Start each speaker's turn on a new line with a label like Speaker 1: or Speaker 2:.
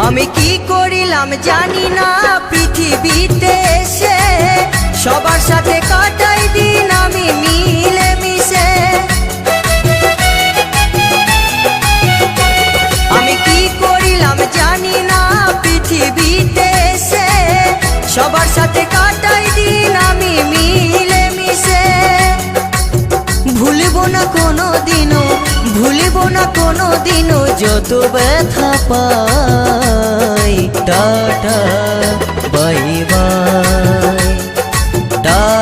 Speaker 1: আমি কি করিলাম জানি না পৃথিবীতে এসে, সবার সাথে কাটাই দিন আমি মিলে মিশে। আমি কি করিলাম জানি না পৃথিবীতে এসে, সবার সাথে কাটাই দিন আমি মিলে মিশে। ভুলব না কোনো দিনও, ভুলব না কোনো দিনও যত ব্যথা পাই। Tata bye bye, tata.